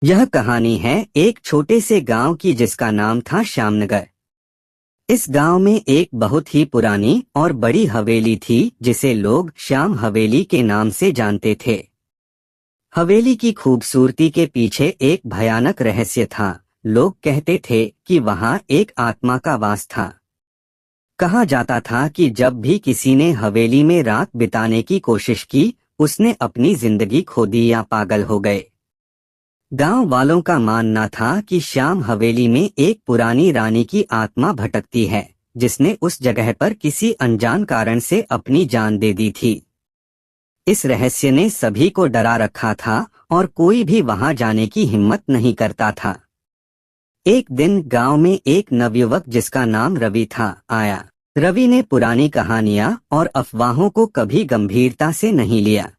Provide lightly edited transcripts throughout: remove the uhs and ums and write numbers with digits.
यह कहानी है एक छोटे से गांव की जिसका नाम था श्यामनगर। इस गांव में एक बहुत ही पुरानी और बड़ी हवेली थी जिसे लोग श्याम हवेली के नाम से जानते थे। हवेली की खूबसूरती के पीछे एक भयानक रहस्य था। लोग कहते थे कि वहां एक आत्मा का वास था। कहा जाता था कि जब भी किसी ने हवेली में रात बिताने की कोशिश की, उसने अपनी जिंदगी खो दी या पागल हो गए। गांव वालों का मानना था कि श्याम हवेली में एक पुरानी रानी की आत्मा भटकती है, जिसने उस जगह पर किसी अनजान कारण से अपनी जान दे दी थी। इस रहस्य ने सभी को डरा रखा था और कोई भी वहां जाने की हिम्मत नहीं करता था। एक दिन गांव में एक नवयुवक जिसका नाम रवि था आया। रवि ने पुरानी कहानियां और अफवाहों को कभी गंभीरता से नहीं लिया।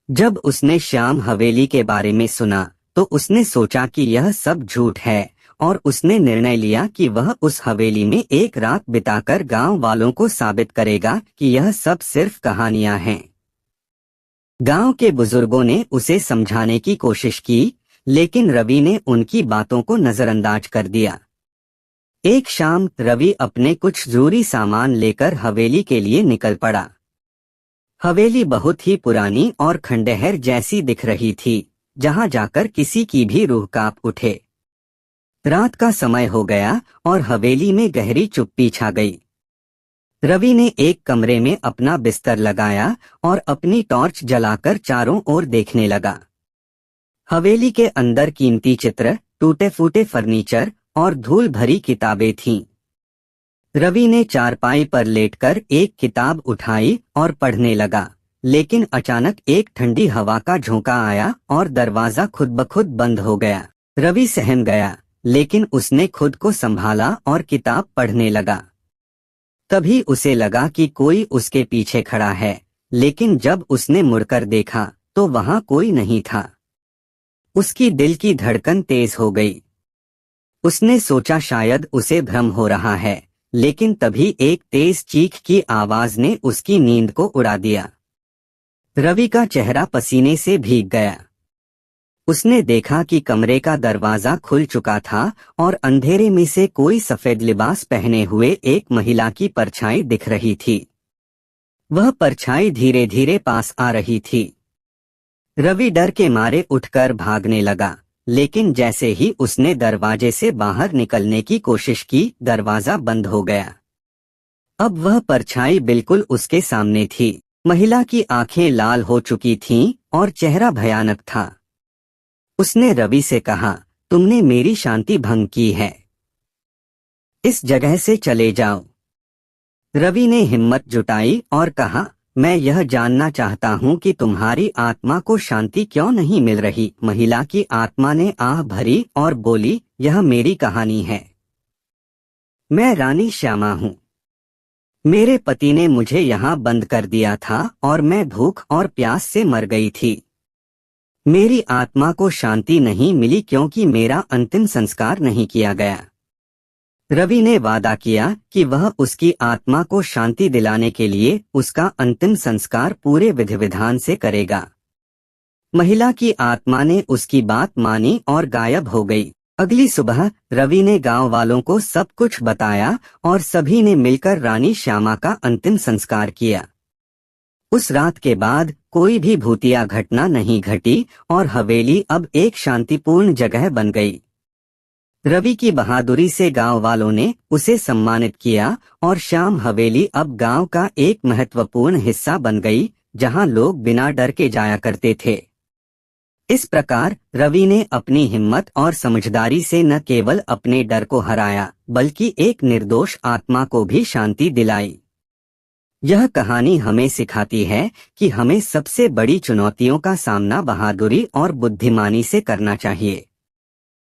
जब उसने श्याम हवेली के बारे में सुना तो उसने सोचा कि यह सब झूठ है और उसने निर्णय लिया कि वह उस हवेली में एक रात बिताकर गांव वालों को साबित करेगा कि यह सब सिर्फ कहानियां हैं। गांव के बुजुर्गों ने उसे समझाने की कोशिश की, लेकिन रवि ने उनकी बातों को नजरअंदाज कर दिया। एक शाम रवि अपने कुछ जरूरी सामान लेकर हवेली के लिए निकल पड़ा। हवेली बहुत ही पुरानी और खंडहर जैसी दिख रही थी, जहां जाकर किसी की भी रूह कांप उठे। रात का समय हो गया और हवेली में गहरी चुप्पी छा गई। रवि ने एक कमरे में अपना बिस्तर लगाया और अपनी टॉर्च जलाकर चारों ओर देखने लगा। हवेली के अंदर कीमती चित्र, टूटे फूटे फर्नीचर और धूल भरी किताबें थीं। रवि ने चारपाई पर लेटकर एक किताब उठाई और पढ़ने लगा, लेकिन अचानक एक ठंडी हवा का झोंका आया और दरवाजा खुद ब खुद बंद हो गया। रवि सहम गया, लेकिन उसने खुद को संभाला और किताब पढ़ने लगा। तभी उसे लगा कि कोई उसके पीछे खड़ा है, लेकिन जब उसने मुड़कर देखा तो वहां कोई नहीं था। उसकी दिल की धड़कन तेज हो गई। उसने सोचा शायद उसे भ्रम हो रहा है, लेकिन तभी एक तेज चीख की आवाज ने उसकी नींद को उड़ा दिया। रवि का चेहरा पसीने से भीग गया। उसने देखा कि कमरे का दरवाजा खुल चुका था और अंधेरे में से कोई सफेद लिबास पहने हुए एक महिला की परछाई दिख रही थी। वह परछाई धीरे धीरे पास आ रही थी। रवि डर के मारे उठकर भागने लगा, लेकिन जैसे ही उसने दरवाजे से बाहर निकलने की कोशिश की, दरवाजा बंद हो गया। अब वह परछाई बिल्कुल उसके सामने थी। महिला की आंखें लाल हो चुकी थीं और चेहरा भयानक था। उसने रवि से कहा, तुमने मेरी शांति भंग की है, इस जगह से चले जाओ। रवि ने हिम्मत जुटाई और कहा, मैं यह जानना चाहता हूं कि तुम्हारी आत्मा को शांति क्यों नहीं मिल रही। महिला की आत्मा ने आह भरी और बोली, यह मेरी कहानी है। मैं रानी श्यामा हूं। मेरे पति ने मुझे यहाँ बंद कर दिया था और मैं भूख और प्यास से मर गई थी। मेरी आत्मा को शांति नहीं मिली क्योंकि मेरा अंतिम संस्कार नहीं किया गया। रवि ने वादा किया कि वह उसकी आत्मा को शांति दिलाने के लिए उसका अंतिम संस्कार पूरे विधि विधान से करेगा। महिला की आत्मा ने उसकी बात मानी और गायब हो गई। अगली सुबह रवि ने गांव वालों को सब कुछ बताया और सभी ने मिलकर रानी श्यामा का अंतिम संस्कार किया। उस रात के बाद कोई भी भूतिया घटना नहीं घटी और हवेली अब एक शांतिपूर्ण जगह बन गई। रवि की बहादुरी से गांव वालों ने उसे सम्मानित किया और श्याम हवेली अब गांव का एक महत्वपूर्ण हिस्सा बन गई, जहां लोग बिना डर के जाया करते थे। इस प्रकार रवि ने अपनी हिम्मत और समझदारी से न केवल अपने डर को हराया, बल्कि एक निर्दोष आत्मा को भी शांति दिलाई। यह कहानी हमें सिखाती है कि हमें सबसे बड़ी चुनौतियों का सामना बहादुरी और बुद्धिमानी से करना चाहिए।